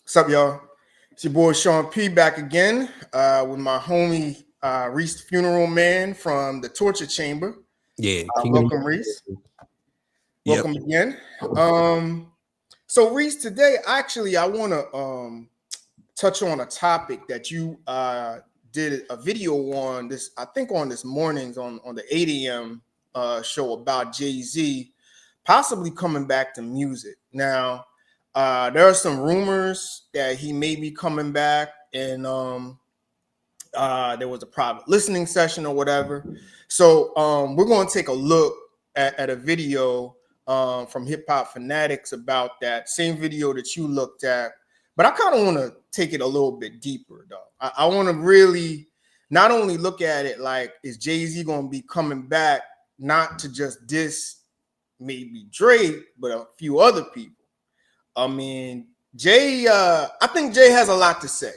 What's up, y'all? It's your boy Sean P back again with my homie Reese the Funeral Man from the Torture Chamber. Yeah, King of Welcome, the Reese. Yep. Welcome again. So Reese, today actually I want to touch on a topic that you did a video on this, I think on this morning's on the 8 a.m. Show about Jay-Z possibly coming back to music. Now, there are some rumors that he may be coming back, and there was a private listening session or whatever. So we're going to take a look at a video from Hip Hop Fanatics about that same video that you looked at. But I kind of want to take it a little bit deeper, though. I want to really not only look at it like, is Jay-Z going to be coming back, not to just diss maybe Drake, but a few other people. I mean, Jay, I think Jay has a lot to say.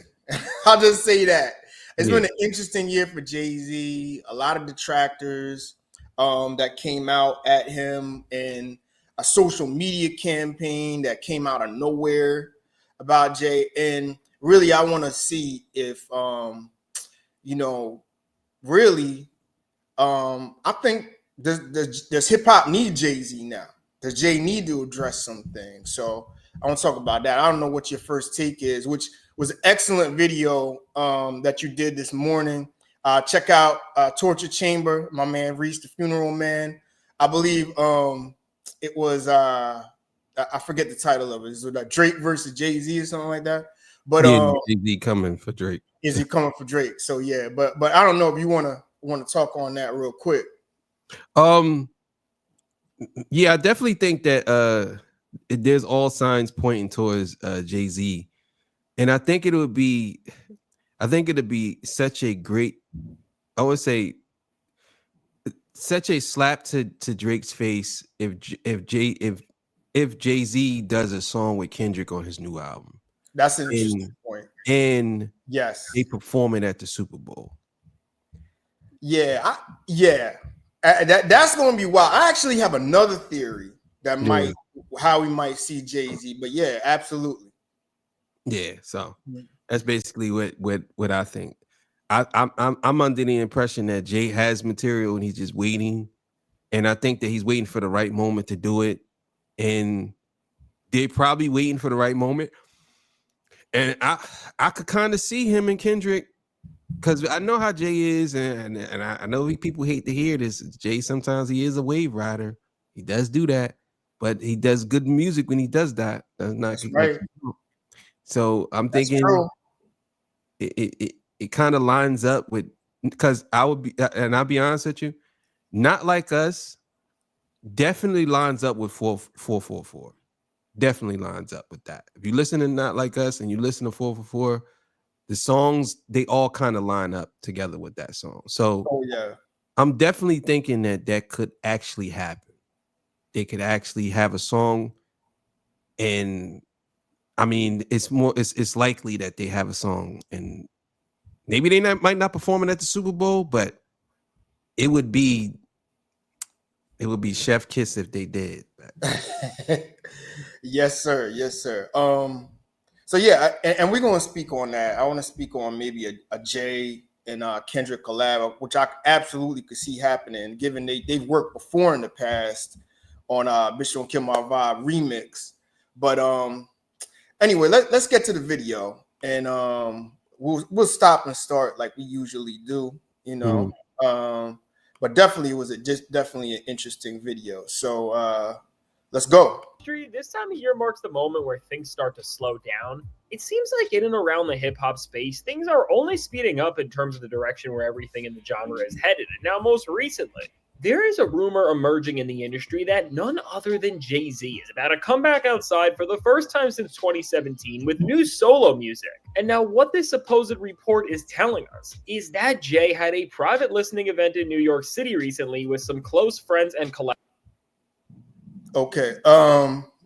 I'll just say that. It's been an interesting year for Jay-Z. A lot of detractors that came out at him in a social media campaign that came out of nowhere about Jay. And really, I want to see if, really, I think does hip hop need Jay-Z now? Does Jay need to address something? So I want to talk about that. I don't know what your first take is, which was an excellent video that you did this morning. Check out Torture Chamber, my man Reese the Funeral Man. I believe it was I forget the title of it. Is it Drake versus Jay-Z or something like that? But Jay-Z coming for Drake. is he coming for Drake? So yeah, but I don't know if you want to talk on that real quick. Yeah, I definitely think that there's all signs pointing towards Jay-Z. And I think it'd be such a great, I would say, such a slap to Drake's face if Jay-Z does a song with Kendrick on his new album. That's an interesting point. And yes, they perform it at the Super Bowl. Yeah, that's going to be wild. I actually have another theory that might how we might see Jay-Z, but yeah, absolutely. Yeah, so that's basically what I think. I'm under the impression that Jay has material and he's just waiting, and I think that he's waiting for the right moment to do it, and they're probably waiting for the right moment. And I could kind of see him and Kendrick, because I know how Jay is, and I know people hate to hear this. Jay, sometimes he is a wave rider. He does do that, but he does good music when he does that. That's not right. So I'm thinking it kind of lines up with, because I would be, and I'll be honest with you, Not Like Us definitely lines up with 444. Definitely lines up with that. If you listen to Not Like Us and you listen to 444, the songs, they all kind of line up together with that song. So I'm definitely thinking that could actually happen. They could actually have a song, and I mean, it's likely that they have a song, and maybe they might not perform it at the Super Bowl, but it would be chef kiss if they did. Yes, sir. Yes, sir. So yeah, and we're gonna speak on that. I want to speak on maybe a Jay and Kendrick collab, which I absolutely could see happening, given they've worked before in the past on Bitch Don't Kill My Vibe remix. But anyway, let's get to the video, and we'll stop and start like we usually do, you know. But definitely it was definitely an interesting video. So let's go. This time of year marks the moment where things start to slow down. It seems like in and around the hip hop space, things are only speeding up in terms of the direction where everything in the genre is headed. And now, most recently, there is a rumor emerging in the industry that none other than Jay-Z is about to come back outside for the first time since 2017 with new solo music. And now what this supposed report is telling us is that Jay had a private listening event in New York City recently with some close friends and Okay.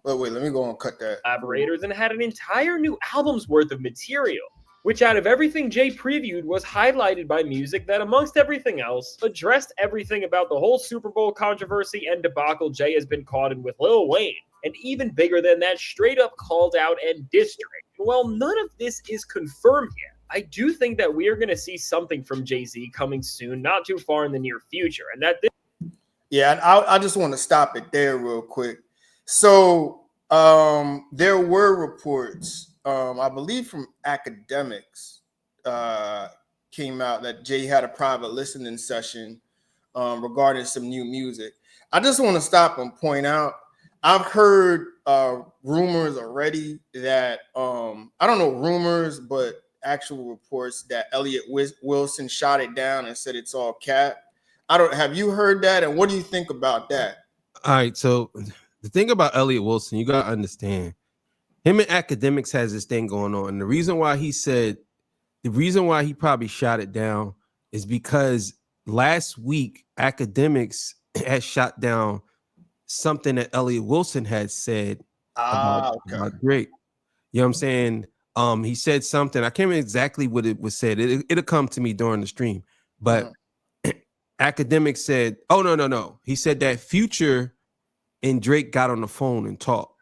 Wait, let me go and cut that. Collaborators, and had an entire new album's worth of material, which out of everything Jay previewed was highlighted by music that, amongst everything else, addressed everything about the whole Super Bowl controversy and debacle Jay has been caught in with Lil Wayne, and even bigger than that, straight up called out and dissed Drake. While none of this is confirmed yet, I do think that we are going to see something from Jay-Z coming soon, not too far in the near future, and that this Yeah, and I just want to stop it there real quick. So there were reports, I believe from academics, came out that Jay had a private listening session regarding some new music. I just want to stop and point out, I've heard rumors already that I don't know rumors, but actual reports that Elliot Wilson shot it down and said it's all cap. I don't have you heard that, and what do you think about that? All right, so the thing about Elliot Wilson, you gotta understand, him and academics has this thing going on. And the reason why he probably shot it down is because last week academics had shot down something that Elliot Wilson had said about Drake. You know what I'm saying? He said something. I can't remember exactly what it was said. It'll come to me during the stream. But academics said, "Oh no. He said that Future and Drake got on the phone and talked."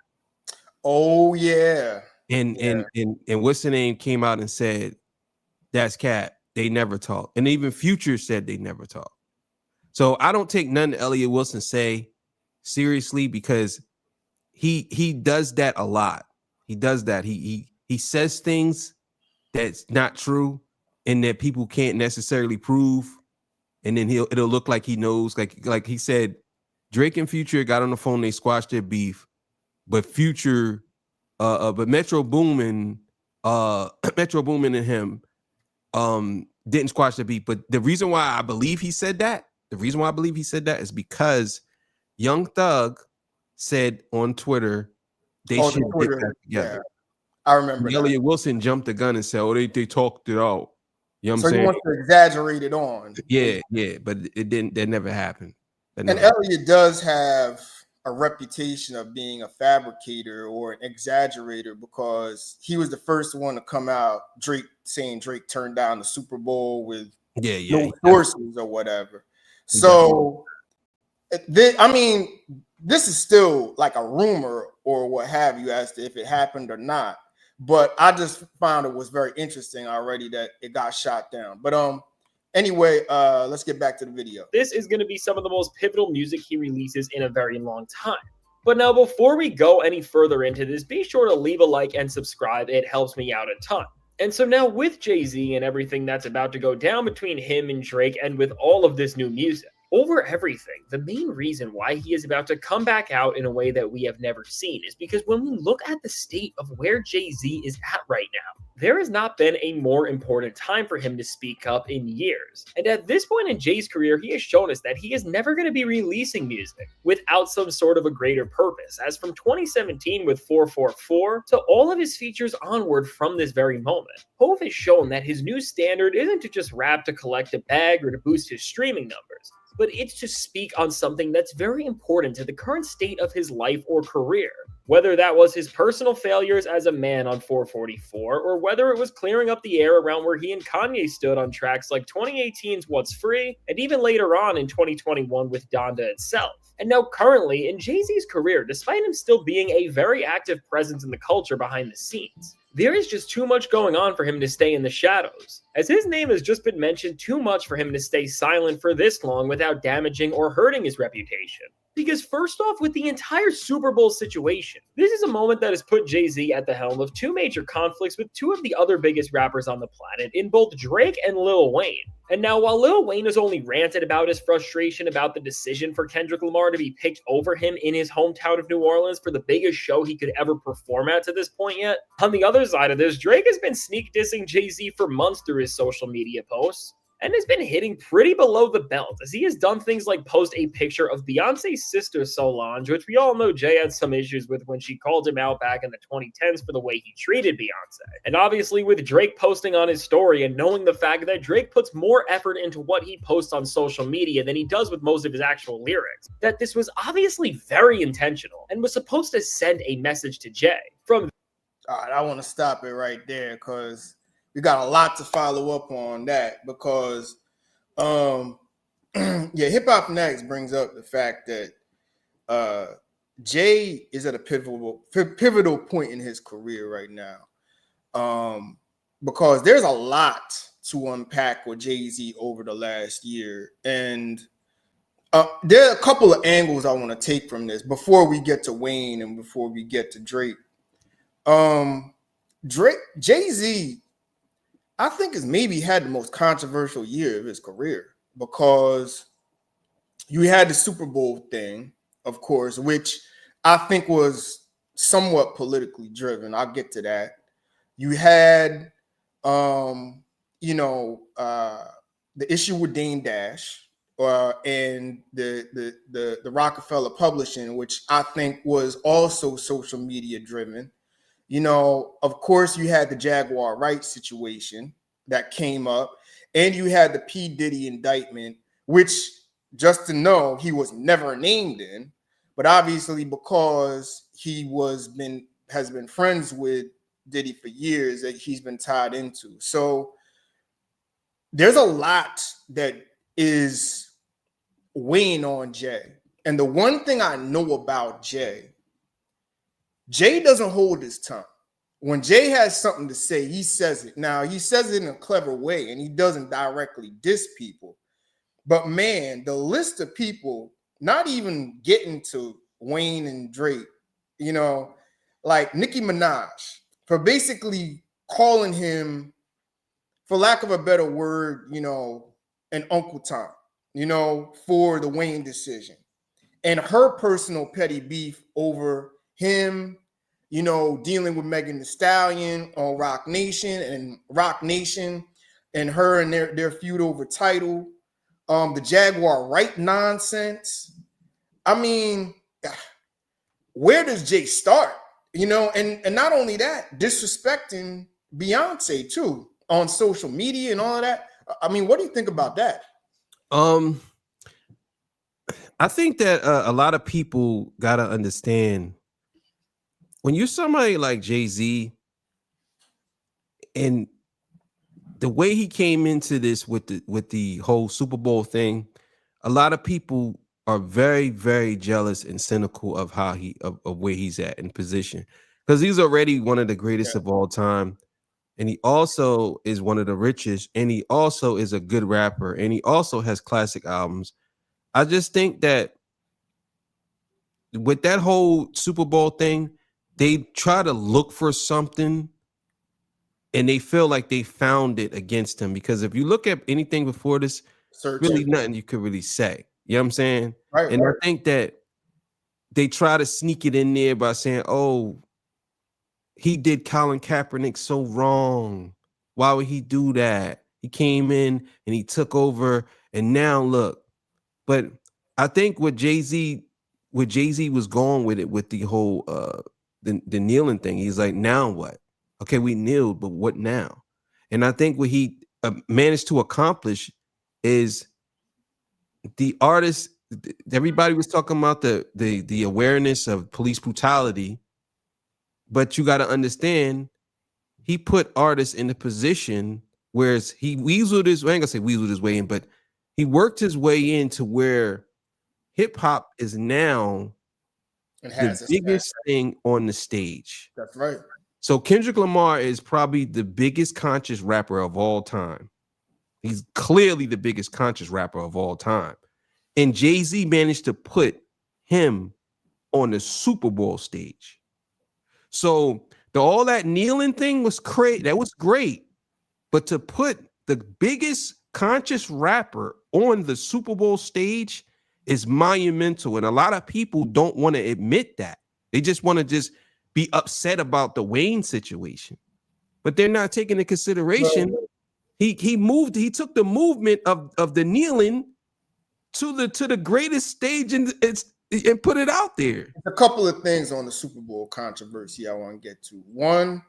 Oh yeah. And what's the name came out and said, "That's cat. They never talk." And even Future said they never talk. So I don't take none Elliot Wilson say seriously, because he does that a lot. He does that. He says things that's not true and that people can't necessarily prove, and then it'll look like he knows. Like he said, Drake and Future got on the phone, they squashed their beef, but Future, but Metro Boomin and him didn't squash the beef. But the reason why I believe he said that is because Young Thug said on Twitter they should get that together. Yeah. I remember that. Elliot Wilson jumped the gun and said, "Oh, they talked it out." You know what I'm So saying? he wants to exaggerate it on. Yeah, but it didn't. That never happened. Elliot does have a reputation of being a fabricator or an exaggerator, because he was the first one to come out saying Drake turned down the Super Bowl with no sources or whatever. So, I mean, this is still like a rumor or what have you as to if it happened or not. But I just found it was very interesting already that it got shot down. But anyway, let's get back to the video. This is going to be some of the most pivotal music he releases in a very long time. But now, before we go any further into this, be sure to leave a like and subscribe. It helps me out a ton. And so now, with Jay-Z and everything that's about to go down between him and Drake, and with all of this new music, over everything, the main reason why he is about to come back out in a way that we have never seen is because when we look at the state of where Jay-Z is at right now, there has not been a more important time for him to speak up in years. And at this point in Jay's career, he has shown us that he is never going to be releasing music without some sort of a greater purpose, as from 2017 with 444 to all of his features onward from this very moment. Hove has shown that his new standard isn't to just rap to collect a bag or to boost his streaming numbers, but it's to speak on something that's very important to the current state of his life or career. Whether that was his personal failures as a man on 444, or whether it was clearing up the air around where he and Kanye stood on tracks like 2018's What's Free, and even later on in 2021 with Donda itself. And now currently in Jay-Z's career, despite him still being a very active presence in the culture behind the scenes, there is just too much going on for him to stay in the shadows. As his name has just been mentioned too much for him to stay silent for this long without damaging or hurting his reputation. Because first off, with the entire Super Bowl situation, this is a moment that has put Jay-Z at the helm of two major conflicts with two of the other biggest rappers on the planet in both Drake and Lil Wayne. And now, while Lil Wayne has only ranted about his frustration about the decision for Kendrick Lamar to be picked over him in his hometown of New Orleans for the biggest show he could ever perform at to this point yet, on the other side of this, Drake has been sneak dissing Jay-Z for months through his social media posts, and has been hitting pretty below the belt, as he has done things like post a picture of Beyonce's sister Solange, which we all know Jay had some issues with when she called him out back in the 2010s for the way he treated Beyonce. And obviously with Drake posting on his story and knowing the fact that Drake puts more effort into what he posts on social media than he does with most of his actual lyrics, that this was obviously very intentional and was supposed to send a message to Jay. All right, I want to stop it right there because we got a lot to follow up on that, because Hip Hop Next brings up the fact that Jay is at a pivotal point in his career right now. because there's a lot to unpack with Jay-Z over the last year. And there are a couple of angles I want to take from this before we get to Wayne and before we get to Drake. Jay-Z, I think, has maybe had the most controversial year of his career, because you had the Super Bowl thing, of course, which I think was somewhat politically driven. I'll get to that. You had, the issue with Dame Dash and the Rockefeller Publishing, which I think was also social media driven. Of course, you had the Jaguar rights situation that came up, and you had the P. Diddy indictment, which, just to know, he was never named in, but obviously because he has been friends with Diddy for years, that he's been tied into. So there's a lot that is weighing on Jay. And the one thing I know about Jay doesn't hold his tongue. When Jay has something to say, he says it. Now, he says it in a clever way, and he doesn't directly diss people. But man, the list of people, not even getting to Wayne and Drake, like Nicki Minaj, for basically calling him, for lack of a better word, an Uncle Tom, for the Wayne decision. And her personal petty beef over him, dealing with Megan Thee Stallion on Rock Nation, and her and their feud over Tidal, the Jaguar right nonsense. I mean, where does Jay start? And not only that, disrespecting Beyonce too on social media and all of that. I mean, what do you think about that? I think that a lot of people gotta understand, when you're somebody like Jay-Z, and the way he came into this with the whole Super Bowl thing, a lot of people are very, very jealous and cynical of how of where he's at in position, because he's already one of the greatest of all time, and he also is one of the richest, and he also is a good rapper, and he also has classic albums. I just think that with that whole Super Bowl thing, they try to look for something, and they feel like they found it against him, because if you look at anything before this, really nothing you could really say. You know what I'm saying? Right. And I think that they try to sneak it in there by saying, oh, he did Colin Kaepernick so wrong. Why would he do that? He came in and he took over, and now look. But I think what Jay-Z was going with it, with the whole the kneeling thing. He's like, now what? Okay, we kneeled, but what now? And I think what he managed to accomplish is the artists. Everybody was talking about the awareness of police brutality, but you got to understand, he put artists in a position where he weaseled his way. I ain't gonna say weaseled his way in, but he worked his way into where hip hop is now the biggest thing on the stage. That's right. So Kendrick Lamar is probably the biggest conscious rapper of all time. He's clearly the biggest conscious rapper of all time. And Jay-Z managed to put him on the Super Bowl stage. So all that kneeling thing was great. That was great. But to put the biggest conscious rapper on the Super Bowl stage is monumental. And a lot of people don't want to admit that. They just want to just be upset about the Wayne situation. But they're not taking into consideration. He took the movement of the kneeling to the greatest stage and put it out there. A couple of things on the Super Bowl controversy I want to get to. One,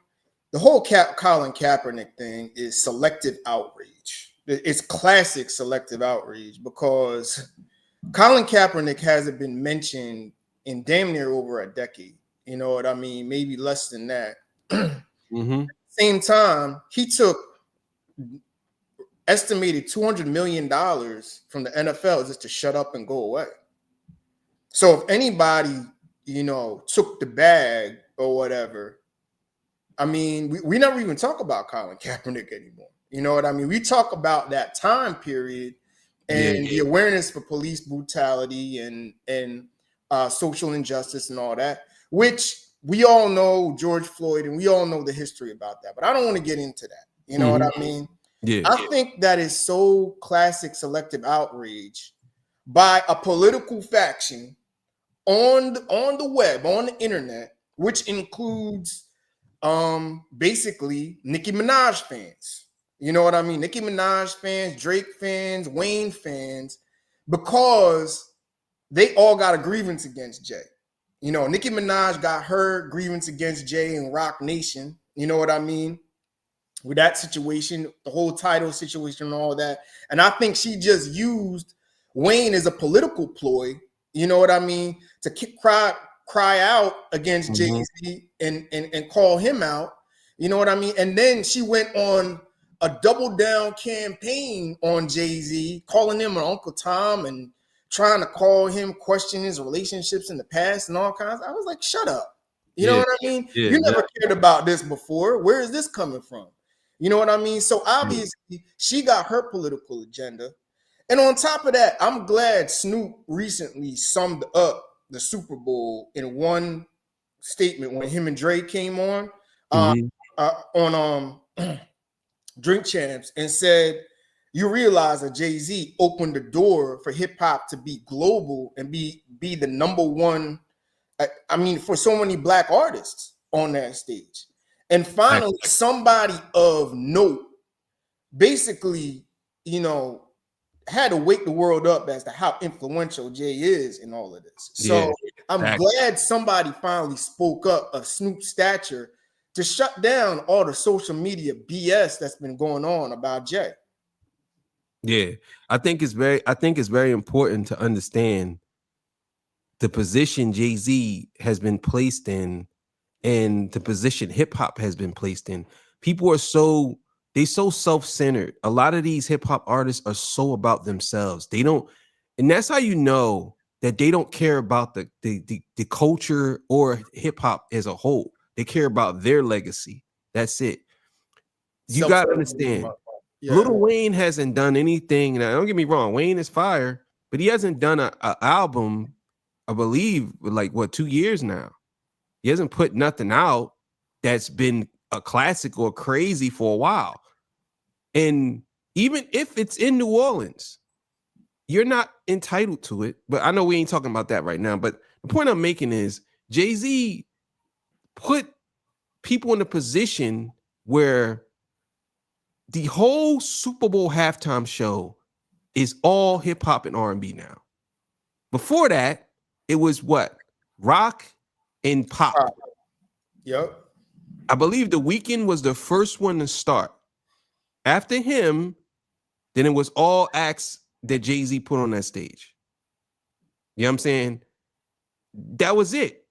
the whole Colin Kaepernick thing is selective outrage. It's classic selective outrage, because Colin Kaepernick hasn't been mentioned in damn near over a decade. You know what I mean? Maybe less than that. Mm-hmm. Same time, he took estimated $200 million from the NFL just to shut up and go away. So if anybody, took the bag or whatever, I mean, we never even talk about Colin Kaepernick anymore. You know what I mean? We talk about that time period and the awareness for police brutality and social injustice and all that, which we all know George Floyd and we all know the history about that. But I don't want to get into that. You know what I mean? Yeah. I think that is so classic selective outrage by a political faction on the web, on the internet, which includes basically Nicki Minaj fans. You know what I mean? Nicki Minaj fans, Drake fans, Wayne fans, because they all got a grievance against Jay. You know, Nicki Minaj got her grievance against Jay and Rock Nation. You know what I mean? With that situation, the whole title situation and all that. And I think she just used Wayne as a political ploy, you know what I mean, to cry out against Jay-Z and call him out, you know what I mean? And then she went on a double down campaign on Jay-Z, calling him an Uncle Tom and trying to call him, question his relationships in the past and all kinds. I was like, shut up. You know what I mean? You never cared about this before. Where is this coming from? You know what I mean? So obviously she got her political agenda. And on top of that, I'm glad Snoop recently summed up the Super Bowl in one statement when him and Dre came on Drink Champs and said, you realize that Jay-Z opened the door for hip hop to be global and be the number one, I mean, for so many black artists on that stage. And finally, somebody of note basically, you know, had to wake the world up as to how influential Jay is in all of this. So I'm glad somebody finally spoke up of Snoop's stature to shut down all the social media BS that's been going on about Jay. Yeah, I think it's very important to understand the position Jay-Z has been placed in and the position hip hop has been placed in. People are so self-centered. A lot of these hip hop artists are so about themselves. They don't, and that's how you know that they don't care about the culture or hip hop as a whole. They care about their legacy. That's it. You got to understand. Lil Wayne hasn't done anything. Now, don't get me wrong. Wayne is fire, but he hasn't done an album, I believe, like 2 years now. He hasn't put nothing out that's been a classic or crazy for a while. And even if it's in New Orleans, you're not entitled to it. But I know we ain't talking about that right now. But the point I'm making is Jay-Z put people in a position where the whole Super Bowl halftime show is all hip hop and R&B now. Before that, it was what? Rock and pop. Yep. I believe The Weeknd was the first one to start. After him, then it was all acts that Jay-Z put on that stage. You know what I'm saying? That was it.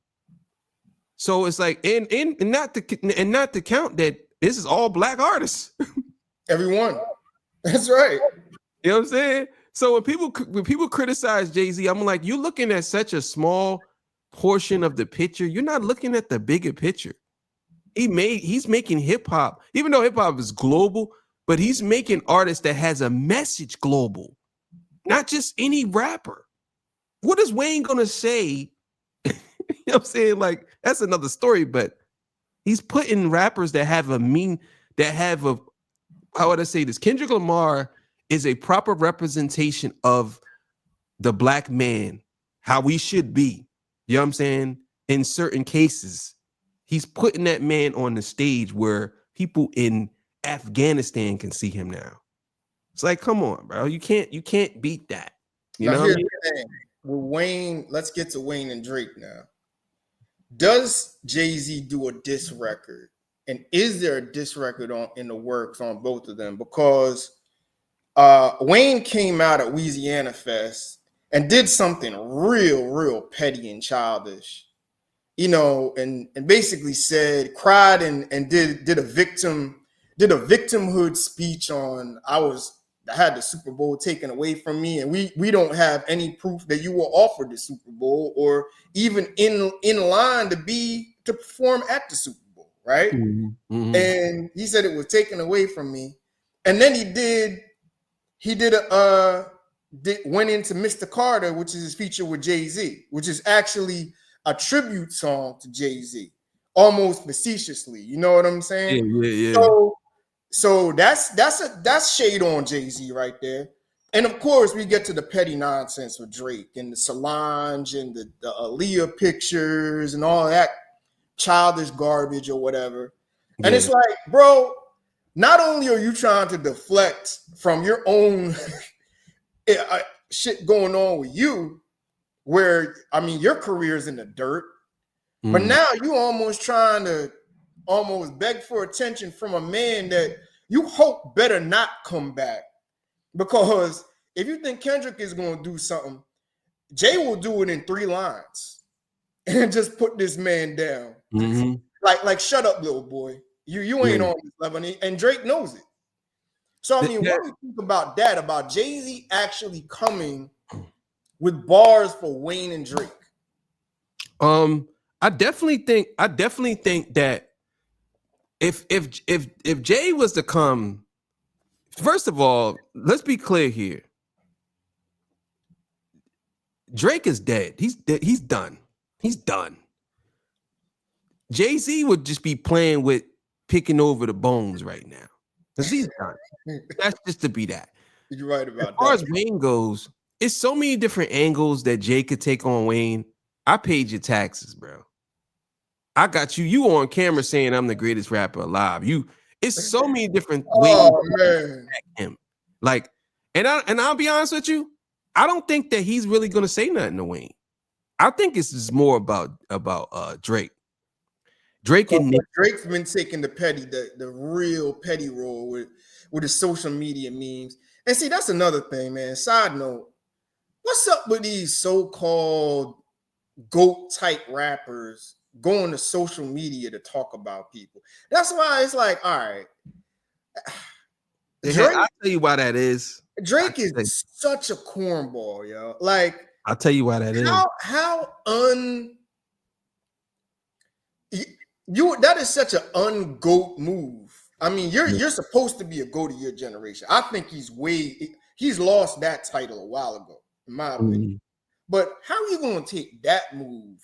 So it's like, and not to count that this is all black artists. Everyone. That's right. You know what I'm saying? So when people criticize Jay-Z, I'm like, you're looking at such a small portion of the picture. You're not looking at the bigger picture. He's making hip hop, even though hip hop is global, but he's making artists that has a message global, not just any rapper. What is Wayne gonna say? You know what I'm saying? Like, that's another story, but he's putting rappers that have how would I say this? Kendrick Lamar is a proper representation of the black man, how we should be. You know what I'm saying? In certain cases, he's putting that man on the stage where people in Afghanistan can see him now. It's like, come on, bro. You can't beat that. You know what I mean? Well, Wayne, let's get to Wayne and Drake now. Does Jay-Z do a diss record? And is there a diss record in the works on both of them? Because Wayne came out at Louisiana Fest and did something real petty and childish, you know, and basically cried and did a victimhood speech on I had the Super Bowl taken away from me, and we don't have any proof that you were offered the Super Bowl or even in line to perform at the Super Bowl. right? Mhm. And he said it was taken away from me. And then went into Mr. Carter, which is his feature with Jay-Z, which is actually a tribute song to Jay-Z, almost facetiously. You know what I'm saying? Yeah. So that's shade on Jay-Z right there. And of course, we get to the petty nonsense with Drake and the Solange and the Aaliyah pictures and all that childish garbage or whatever. And it's like, bro, not only are you trying to deflect from your own shit going on with you, where I mean your career is in the dirt, but now you almost trying to almost beg for attention from a man that you hope better not come back. Because if you think Kendrick is going to do something, Jay will do it in 3 lines and just put this man down. Like shut up, little boy. You ain't on this level, and Drake knows it. So I mean, what do you think about that? About Jay-Z actually coming with bars for Wayne and Drake? I definitely think that if Jay was to come, first of all, let's be clear here. Drake is dead. He's dead. He's done. He's done. Jay-Z would just be playing with picking over the bones right now. Because he's done. That's just to be that. You're right about that. As far as Wayne goes, it's so many different angles that Jay could take on Wayne. I paid your taxes, bro. I got you. You on camera saying I'm the greatest rapper alive. It's so many different ways to attack him. Like, and I'll be honest with you, I don't think that he's really gonna say nothing to Wayne. I think it's just more about Drake. Drake and Drake's been taking the real petty role with his social media memes. And see, that's another thing, man. Side note, what's up with these so-called GOAT type rappers going to social media to talk about people? That's why it's like, all right. Drake, I'll tell you why that is. Drake is such a cornball, yo. Like, I'll tell you why that is. That is such an un-GOAT move. I mean, you're supposed to be a GOAT of your generation. I think he's lost that title a while ago, in my opinion. But how are you going to take that move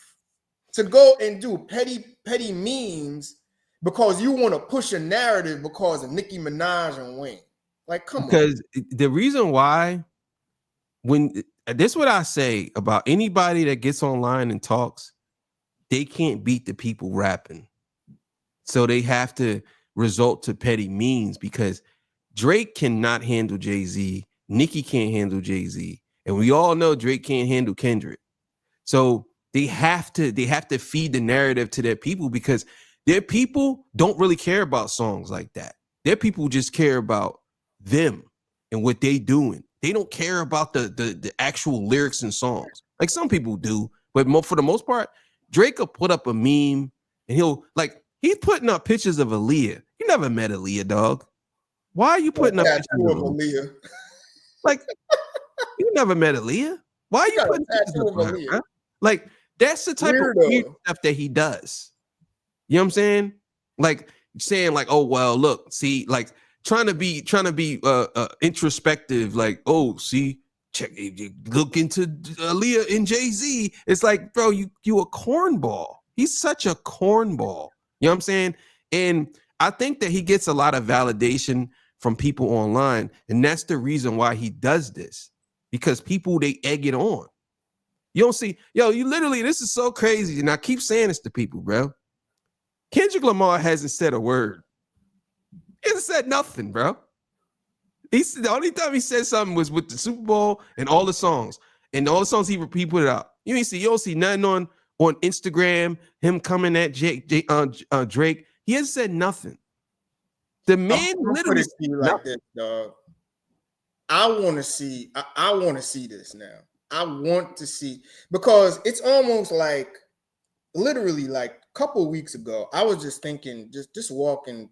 to go and do petty memes because you want to push a narrative because of Nicki Minaj and Wayne? Like, come on. Because the reason why, this is what I say about anybody that gets online and talks, they can't beat the people rapping. So they have to resort to petty means because Drake cannot handle Jay-Z. Nicki can't handle Jay-Z. And we all know Drake can't handle Kendrick. So they have to feed the narrative to their people because their people don't really care about songs like that. Their people just care about them and what they doing. They don't care about the actual lyrics and songs. Like some people do, but for the most part, Drake will put up a meme and he's putting up pictures of Aaliyah. You never met Aaliyah, dog. Why are you putting up pictures of Aaliyah? Like, you never met Aaliyah. Why are you putting pictures of Aaliyah? Bro? Like, that's the type of weird stuff that he does. You know what I'm saying? Like saying, like, oh well, look, see, like trying to be introspective, like, oh, see, check, look into Aaliyah and Jay-Z. It's like, bro, you a cornball. He's such a cornball. You know what I'm saying? And I think that he gets a lot of validation from people online, and that's the reason why he does this. Because people, they egg it on. You don't see, you literally, this is so crazy, and I keep saying this to people, bro. Kendrick Lamar hasn't said a word. He hasn't said nothing, bro. The only time he said something was with the Super Bowl and all the songs. And all the songs he put it out. You don't see nothing on Instagram, him coming at Drake. He hasn't said nothing. The man literally like this, dog. I want to see this now. I want to see, because it's almost like literally like a couple of weeks ago, I was just thinking, just walking,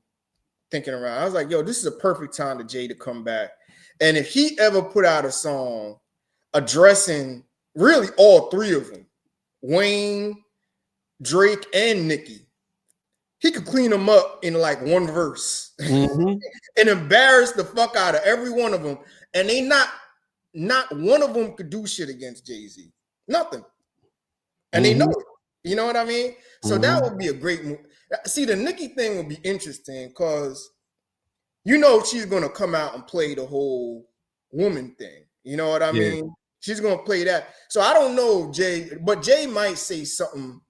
thinking around. I was like, yo, this is a perfect time to Jay to come back. And if he ever put out a song addressing really all three of them, Wayne, Drake, and Nicki, he could clean them up in like one verse Mhm. and embarrass the fuck out of every one of them. And they not one of them could do shit against Jay-Z. Nothing. And they know it. You know what I mean? So that would be a great move. See, the Nicki thing would be interesting because you know she's gonna come out and play the whole woman thing. You know what I mean? She's gonna play that. So I don't know Jay, but Jay might say something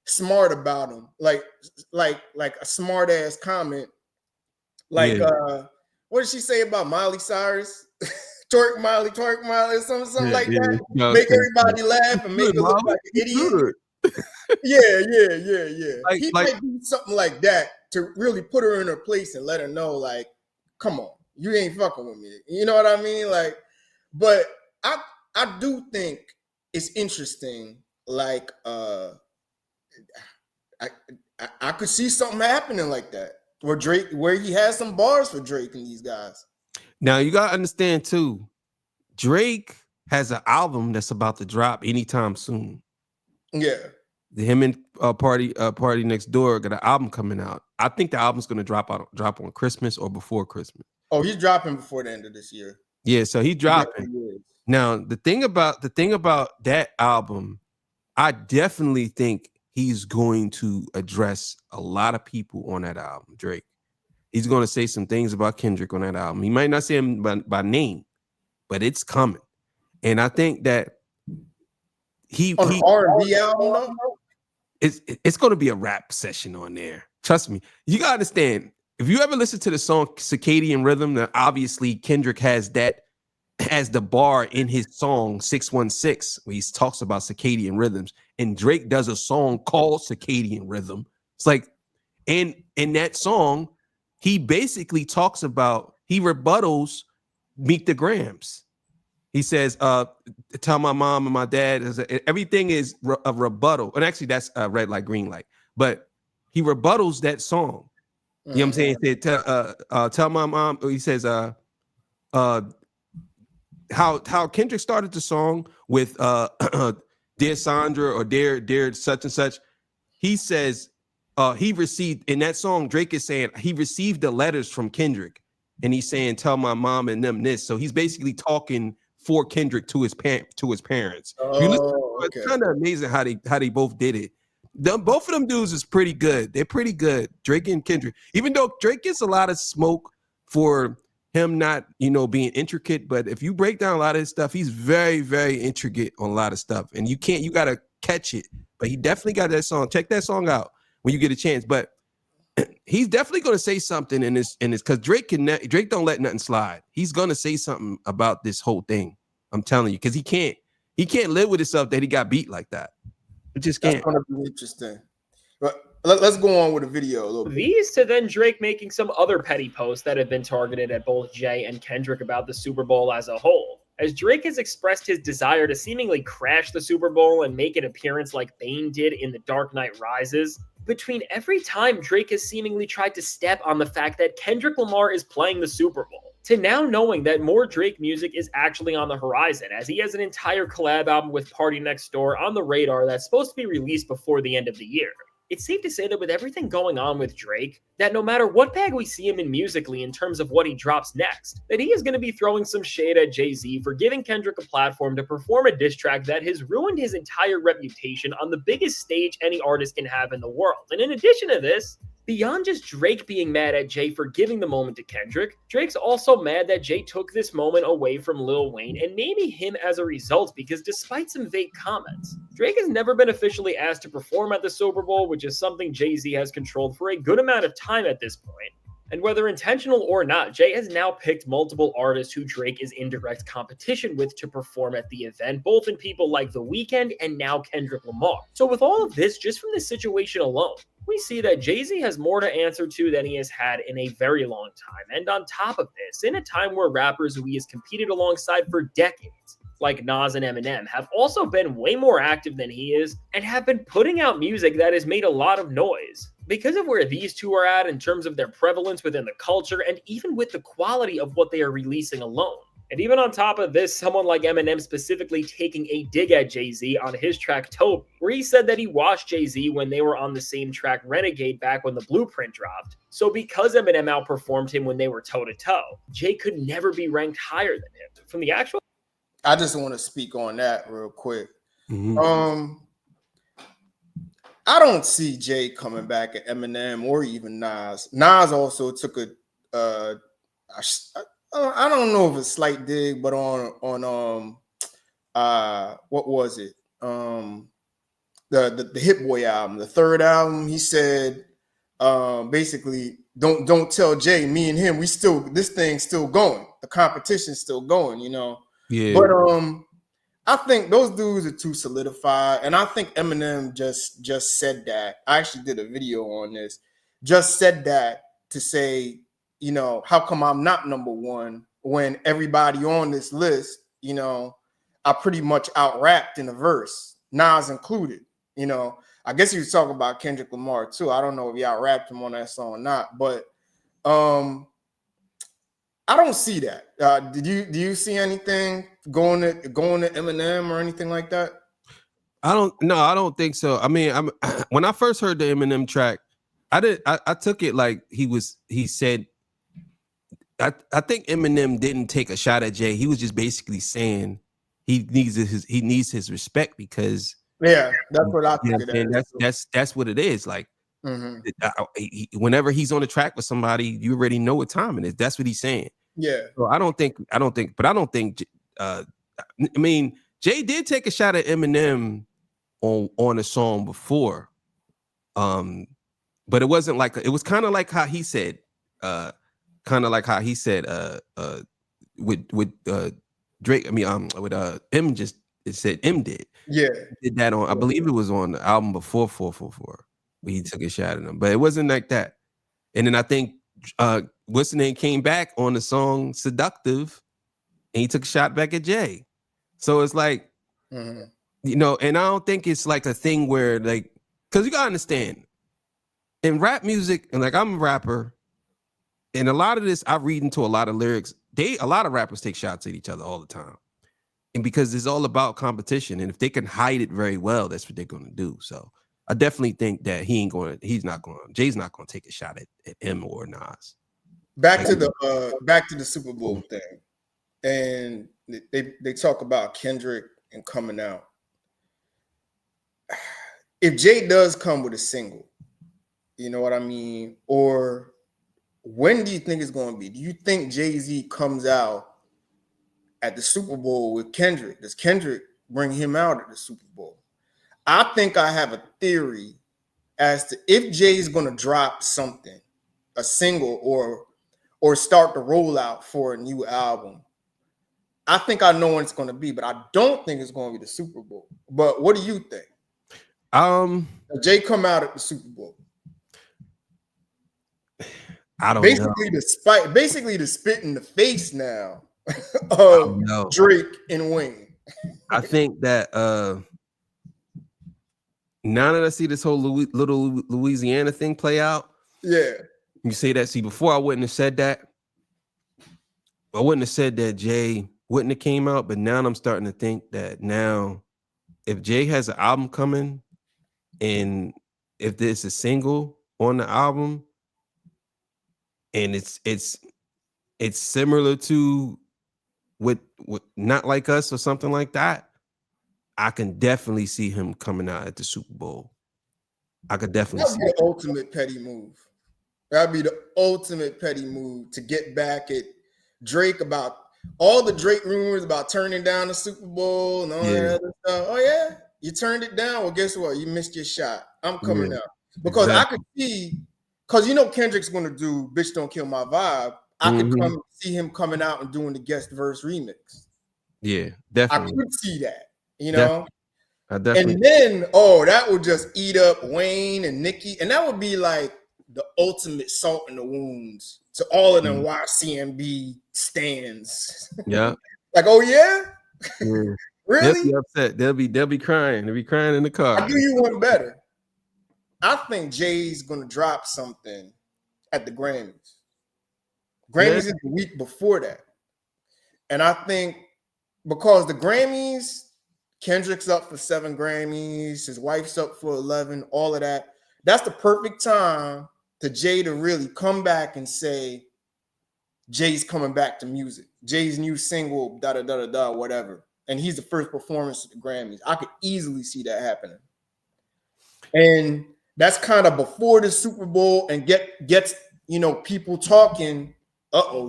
smart about him, like a smart ass comment. Like what did she say about Miley Cyrus? twerk Miley, or something like that. No, make everybody laugh and make her look like an idiot. Yeah. He might do something like that to really put her in her place and let her know, like, come on, you ain't fucking with me. You know what I mean? Like, but I do think it's interesting. Like, I could see something happening like that where he has some bars for Drake and these guys. Now you gotta understand too, Drake has an album that's about to drop anytime soon. Yeah. Him and Party Next Door got an album coming out. I think the album's gonna drop on Christmas or before Christmas. Oh, he's dropping before the end of this year. Yeah, so he's dropping. Now the thing about that album, I definitely think he's going to address a lot of people on that album. Drake, he's going to say some things about Kendrick on that album. He might not say him by name, but it's coming. And I think that he R&B album, it's going to be a rap session on there. Trust me. You got to understand, if you ever listen to the song Circadian Rhythm, then obviously Kendrick has that as the bar in his song 616, where he talks about circadian rhythms, and Drake does a song called Circadian Rhythm. It's like, and in that song, he basically talks about, he rebuttals Meet the Grams. He says, tell my mom and my dad, everything is a rebuttal. And actually that's red light, green light. But he rebuttals that song. You know what I'm saying? He said, tell my mom, he says, how Kendrick started the song with Dear Sandra or Dear such and such. He says he received, in that song, Drake is saying he received the letters from Kendrick, and he's saying, tell my mom and them this. So he's basically talking for Kendrick to his parents. It's kind of amazing how they both did it. Both of them dudes is pretty good. They're pretty good, Drake and Kendrick. Even though Drake gets a lot of smoke for him not, being intricate, but if you break down a lot of his stuff, he's very, very intricate on a lot of stuff, and you gotta catch it. But he definitely got that song. Check that song out when you get a chance. But he's definitely gonna say something in this because Drake don't let nothing slide. He's gonna say something about this whole thing. I'm telling you, because he can't live with himself that he got beat like that. It just can't. That's gonna be interesting. But let's go on with the video a little bit. These to then Drake making some other petty posts that have been targeted at both Jay and Kendrick about the Super Bowl as a whole. As Drake has expressed his desire to seemingly crash the Super Bowl and make an appearance like Bane did in The Dark Knight Rises, between every time Drake has seemingly tried to step on the fact that Kendrick Lamar is playing the Super Bowl, to now knowing that more Drake music is actually on the horizon, as he has an entire collab album with Party Next Door on the radar that's supposed to be released before the end of the year. It's safe to say that with everything going on with Drake, that no matter what bag we see him in musically in terms of what he drops next, that he is going to be throwing some shade at Jay-Z for giving Kendrick a platform to perform a diss track that has ruined his entire reputation on the biggest stage any artist can have in the world. And in addition to this, beyond just Drake being mad at Jay for giving the moment to Kendrick, Drake's also mad that Jay took this moment away from Lil Wayne, and maybe him as a result, because despite some vague comments, Drake has never been officially asked to perform at the Super Bowl, which is something Jay-Z has controlled for a good amount of time at this point. And whether intentional or not, Jay has now picked multiple artists who Drake is in direct competition with to perform at the event, both in people like The Weeknd and now Kendrick Lamar. So with all of this, just from this situation alone, we see that Jay-Z has more to answer to than he has had in a very long time. And on top of this, in a time where rappers who he has competed alongside for decades, like Nas and Eminem, have also been way more active than he is and have been putting out music that has made a lot of noise. Because of where these two are at in terms of their prevalence within the culture and even with the quality of what they are releasing alone, And even on top of this, someone like Eminem specifically taking a dig at Jay-Z on his track Tote, where he said that he watched Jay-Z when they were on the same track Renegade back when the Blueprint dropped. So because Eminem outperformed him when they were toe-to-toe, Jay could never be ranked higher than him. From the actual... I just want to speak on that real quick. Mhm. I don't see Jay coming back at Eminem or even Nas. Nas also took I don't know if it's a slight dig, but on what was it? The Hit Boy album, the third album, he said basically don't tell Jay, me and him, this thing's still going. The competition's still going, you know. Yeah. But I think those dudes are too solidified, and I think Eminem just said that. I actually did a video on this. Just said that to say, you know, how come I'm not number one when everybody on this list, you know, I pretty much out-rapped in a verse, Nas included. You know, I guess he was talking about Kendrick Lamar too. I don't know if he out-rapped him on that song or not, but I don't see that. Do you see anything going to Eminem or anything like that? I don't think so. I mean, when I first heard the Eminem track, I took it like he said, I think Eminem didn't take a shot at Jay. He was just basically saying he needs his respect because Yeah, that's what I you know took what it I'm saying? as. That's what it is. Like Mhm. whenever he's on the track with somebody, you already know what time it is. That's what he's saying. Yeah, So I don't think. I mean, Jay did take a shot at Eminem on a song before, but it wasn't like it was kind of like how he said, with Drake. I mean, with M just it said M yeah. did that on. I believe it was on the album before 444 where he took a shot at him, but it wasn't like that. And then I think what's the name came back on the song Seductive, and he took a shot back at Jay. So it's like, Mhm. you know, and I don't think it's like a thing where like, because you gotta understand in rap music, and like I'm a rapper, and a lot of this I read into a lot of lyrics. A lot of rappers take shots at each other all the time, and because it's all about competition, and if they can hide it very well, that's what they're gonna do. So I definitely think that Jay's not gonna take a shot at him or Nas. Back to the Super Bowl thing, and they talk about Kendrick and coming out. If Jay does come with a single, you know what I mean? Or when do you think it's going to be? Do you think Jay-Z comes out at the Super Bowl with Kendrick? Does Kendrick bring him out at the Super Bowl? I think I have a theory as to if Jay's going to drop something, a single or start the rollout for a new album. I think I know when it's going to be, but I don't think it's going to be the Super Bowl. But what do you think? Does Jay come out at the Super Bowl? I don't Basically the spit in the face now of Drake and Wayne. I think that now that I see this whole little Louisiana thing play out, yeah, you say that. See, before I wouldn't have said that. I wouldn't have said that Jay wouldn't have came out, but now I'm starting to think that now, if Jay has an album coming, and if there's a single on the album, and it's similar to with Not Like Us or something like that, I can definitely see him coming out at the Super Bowl. I could definitely see the ultimate petty move. That'd be the ultimate petty move to get back at Drake about all the Drake rumors about turning down the Super Bowl and all that other stuff. Oh yeah, you turned it down. Well, guess what? You missed your shot. I'm coming out because I could see, because you know Kendrick's gonna do "Bitch Don't Kill My Vibe." I could see him coming out and doing the guest verse remix. Yeah, definitely. I could see that, you know. I definitely. And then, that would just eat up Wayne and Nicki, and that would be like the ultimate salt in the wounds to all of them YCMB stands. Yeah. Like, oh yeah? Really? They'll be upset. They'll be crying. They'll be crying in the car. I'll do you one better. I think Jay's gonna drop something at the Grammys. Grammys is the week before that. And I think because the Grammys, Kendrick's up for 7 Grammys, his wife's up for 11, all of that. That's the perfect time to Jay to really come back and say, Jay's coming back to music. Jay's new single, da da da da da, whatever. And he's the first performance at the Grammys. I could easily see that happening. And that's kind of before the Super Bowl and gets people talking.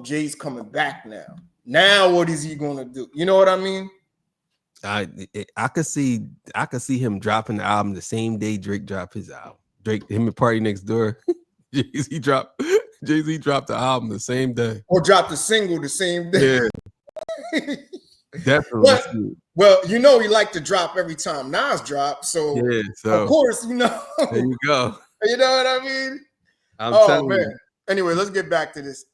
Jay's coming back now. Now what is he gonna do? You know what I mean? I could see him dropping the album the same day Drake dropped his album. Him and Party Next Door. Jay-Z dropped the album the same day. Or dropped the single the same day. Yeah. Definitely. Well, he liked to drop every time Nas dropped. So, of course, There you go. You know what I mean? I'm telling you. Anyway, let's get back to this.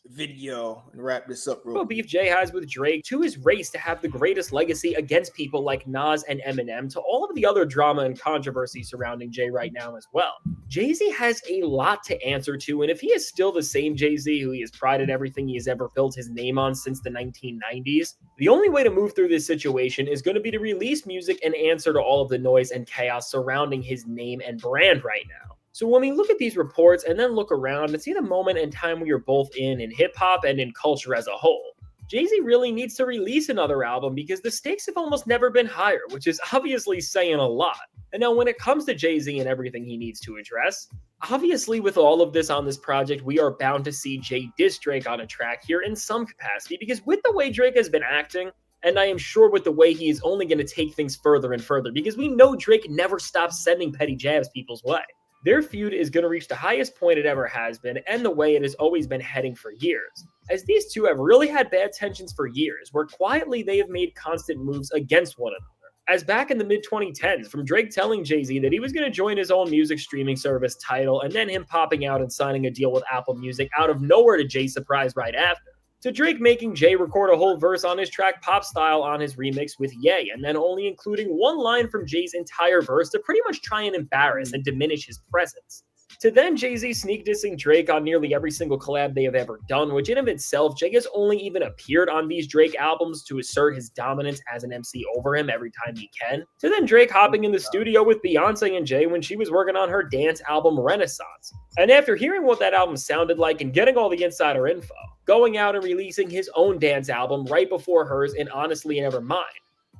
Video and wrap this up real quick. Beef Jay has with Drake, to his race to have the greatest legacy against people like Nas and Eminem, to all of the other drama and controversy surrounding Jay right now as well. Jay-Z has a lot to answer to, and if he is still the same Jay-Z who he has prided everything he has ever built his name on since the 1990s, the only way to move through this situation is going to be to release music and answer to all of the noise and chaos surrounding his name and brand right now. So when we look at these reports and then look around and see the moment and time we are both in hip-hop and in culture as a whole, Jay-Z really needs to release another album because the stakes have almost never been higher, which is obviously saying a lot. And now when it comes to Jay-Z and everything he needs to address, obviously with all of this on this project, we are bound to see Jay diss Drake on a track here in some capacity, because with the way Drake has been acting, and I am sure with the way he is only going to take things further and further, because we know Drake never stops sending petty jabs people's way. Their feud is going to reach the highest point it ever has been, and the way it has always been heading for years, as these two have really had bad tensions for years, where quietly they have made constant moves against one another. As back in the mid-2010s, from Drake telling Jay-Z that he was going to join his own music streaming service Tidal, and then him popping out and signing a deal with Apple Music out of nowhere to Jay's surprise right after, to Drake making Jay record a whole verse on his track Pop Style on his remix with Ye, and then only including one line from Jay's entire verse to pretty much try and embarrass and diminish his presence. To then Jay-Z sneak dissing Drake on nearly every single collab they have ever done, which in of itself, Jay has only even appeared on these Drake albums to assert his dominance as an MC over him every time he can. To then Drake hopping in the studio with Beyonce and Jay when she was working on her dance album Renaissance. And after hearing what that album sounded like and getting all the insider info, going out and releasing his own dance album right before hers in Honestly Nevermind,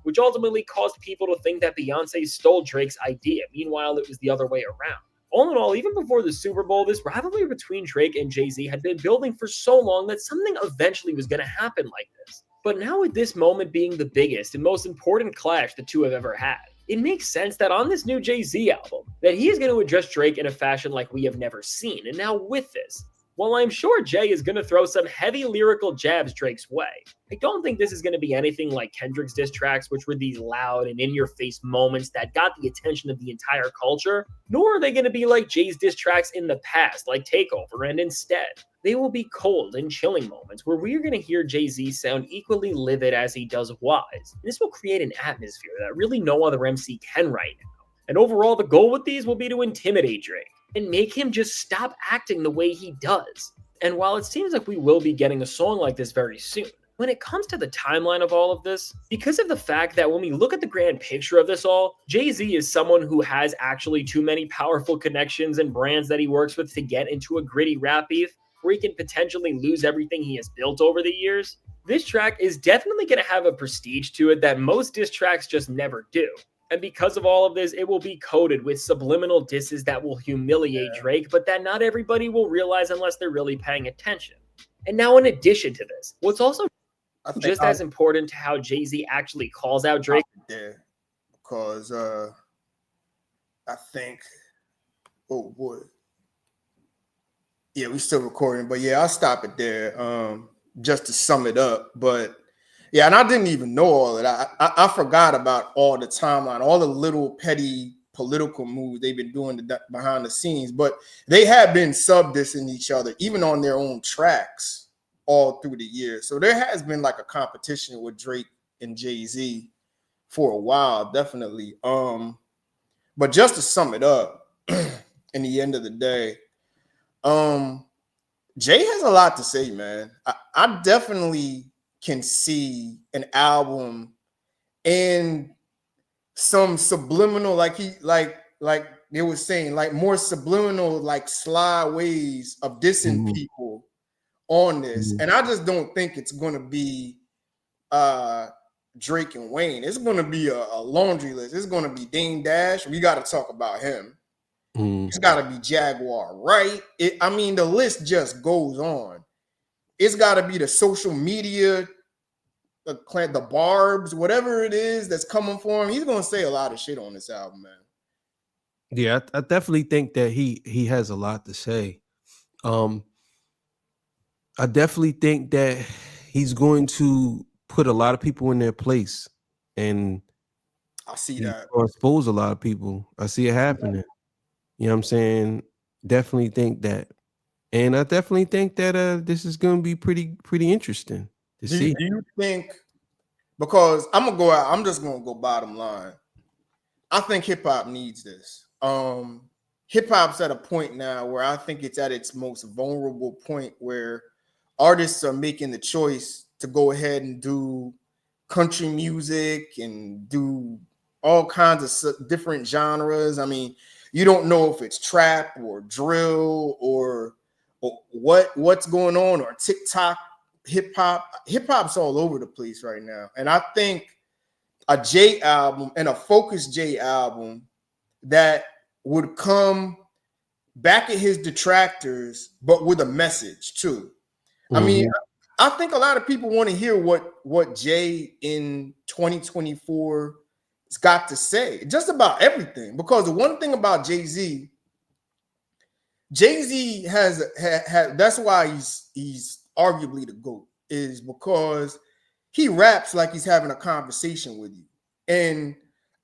which ultimately caused people to think that Beyonce stole Drake's idea. Meanwhile, it was the other way around. All in all, even before the Super Bowl, this rivalry between Drake and Jay-Z had been building for so long that something eventually was going to happen like this. But now with this moment being the biggest and most important clash the two have ever had, it makes sense that on this new Jay-Z album, that he is going to address Drake in a fashion like we have never seen. And now with this, while I'm sure Jay is going to throw some heavy lyrical jabs Drake's way, I don't think this is going to be anything like Kendrick's diss tracks, which were these loud and in-your-face moments that got the attention of the entire culture, nor are they going to be like Jay's diss tracks in the past, like Takeover, and instead, they will be cold and chilling moments where we are going to hear Jay-Z sound equally livid as he does wise. And this will create an atmosphere that really no other MC can right now. And overall, the goal with these will be to intimidate Drake and make him just stop acting the way he does. And while it seems like we will be getting a song like this very soon, when it comes to the timeline of all of this, because of the fact that when we look at the grand picture of this all, Jay-Z is someone who has actually too many powerful connections and brands that he works with to get into a gritty rap beef where he can potentially lose everything he has built over the years. This track is definitely going to have a prestige to it that most diss tracks just never do. And because of all of this, it will be coated with subliminal disses that will humiliate Drake, but that not everybody will realize unless they're really paying attention. And now in addition to this, what's also just as important to how Jay-Z actually calls out Drake. There, because I think, oh boy. Yeah, we're still recording, but yeah, I'll stop it there just to sum it up. But yeah, and I didn't even know all of that. I forgot about all the timeline, all the little petty political moves they've been doing behind the scenes, but they have been sub-dissing each other, even on their own tracks all through the years. So there has been like a competition with Drake and Jay-Z for a while, definitely. But just to sum it up, in the end of the day, Jay has a lot to say, man. I definitely can see an album and some subliminal, like they were saying, like more subliminal, like sly ways of dissing Mhm. people on this. Mhm. And I just don't think it's gonna be Drake and Wayne. It's gonna be a laundry list. It's gonna be Dame Dash. We got to talk about him. Mhm. It's got to be Jaguar, right? I mean, the list just goes on. It's got to be the social media, the barbs, whatever it is that's coming for him. He's gonna say a lot of shit on this album, man. Yeah, I definitely think that he has a lot to say. Um, I definitely think that he's going to put a lot of people in their place, and I see he's that. going to expose a lot of people. I see it happening. You know what I'm saying? Definitely think that, and I definitely think that this is going to be pretty interesting to see. Do you think? Because I'm gonna go out. I'm just gonna go bottom line. I think hip hop needs this. Hip hop's at a point now where I think it's at its most vulnerable point where artists are making the choice to go ahead and do country music and do all kinds of different genres. I mean, you don't know if it's trap or drill or what's going on, or TikTok hip hop. Hip hop's all over the place right now, and I think a J album and a Focus J album that would come back at his detractors, but with a message too. I mean, Mhm. I think a lot of people want to hear what Jay in 2024 has got to say, just about everything. Because the one thing about Jay-Z, Jay-Z has that's why he's arguably the GOAT, is because he raps like he's having a conversation with you. And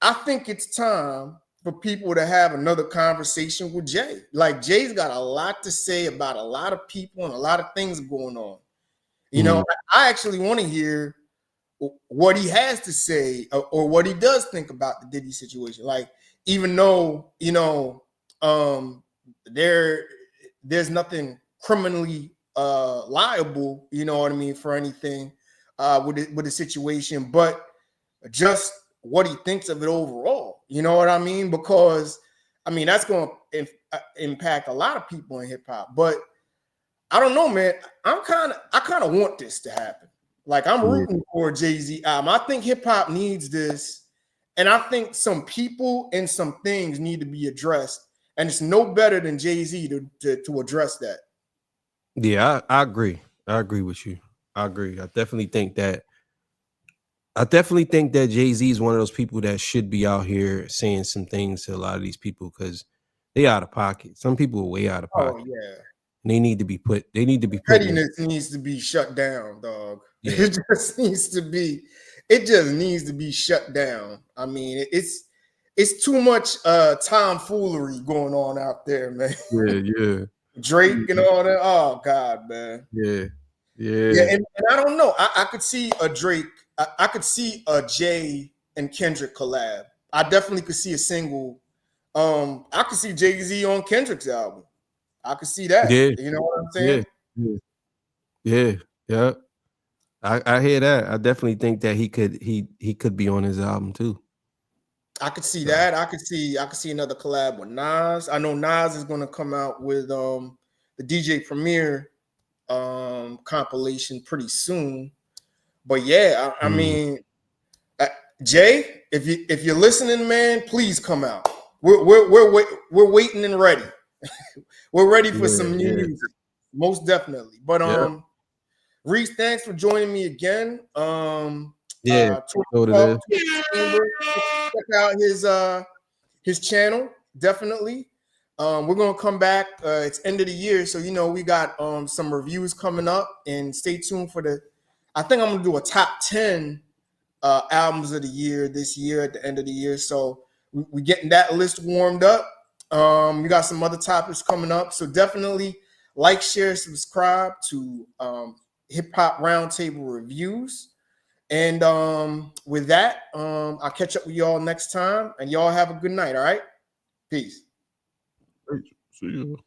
I think it's time for people to have another conversation with Jay. Like, Jay's got a lot to say about a lot of people and a lot of things going on. You know, Mhm. I actually want to hear what he has to say, or what he does think about the Diddy situation. Like, even though, um, there's nothing criminally liable, you know what I mean, for anything with the situation, but just what he thinks of it overall. You know what I mean? Because I mean that's going to impact a lot of people in hip hop. But I don't know, man. I kind of want this to happen. Like, I'm Yeah. rooting for a Jay-Z album. I think hip hop needs this, and I think some people and some things need to be addressed. And it's no better than Jay-Z to address that. Yeah, I agree. I agree with you. I agree. I definitely think that Jay-Z is one of those people that should be out here saying some things to a lot of these people because they out of pocket. Some people are way out of Oh pocket. yeah. And they need to be put in. Pettiness needs to be shut down, dog. Yeah. It just needs to be shut down. I mean, it's too much tomfoolery going on out there, man. Yeah, yeah. Drake and all that. Oh God, man. Yeah. Yeah, Yeah. and I don't know. I could see a Drake, I could see a Jay and Kendrick collab. I definitely could see a single. I could see Jay-Z on Kendrick's album. I could see that. Yeah. You know what I'm Yeah. saying? Yeah. Yeah. Yeah. I hear that. I definitely think that he could be on his album too. I could see So that. I could see another collab with Nas. I know Nas is going to come out with the DJ Premier compilation pretty soon. But yeah, I mm, mean, uh, Jay, if you're listening, man, please come out. We're waiting and ready. We're ready for yeah, some new yeah, music, most definitely. But yeah, Reese, thanks for joining me again. yeah. Twitch What it Talk, is. Twitch Chamber. Check out his channel, definitely. We're gonna come back. It's end of the year, so we got some reviews coming up, and stay tuned for I think I'm gonna do a top 10 albums of the year this year at the end of the year. So we're getting that list warmed up. We got some other topics coming up, so definitely like, share, subscribe to Hip Hop Roundtable Reviews. And with that, I'll catch up with y'all next time, and y'all have a good night. All right, peace. See you.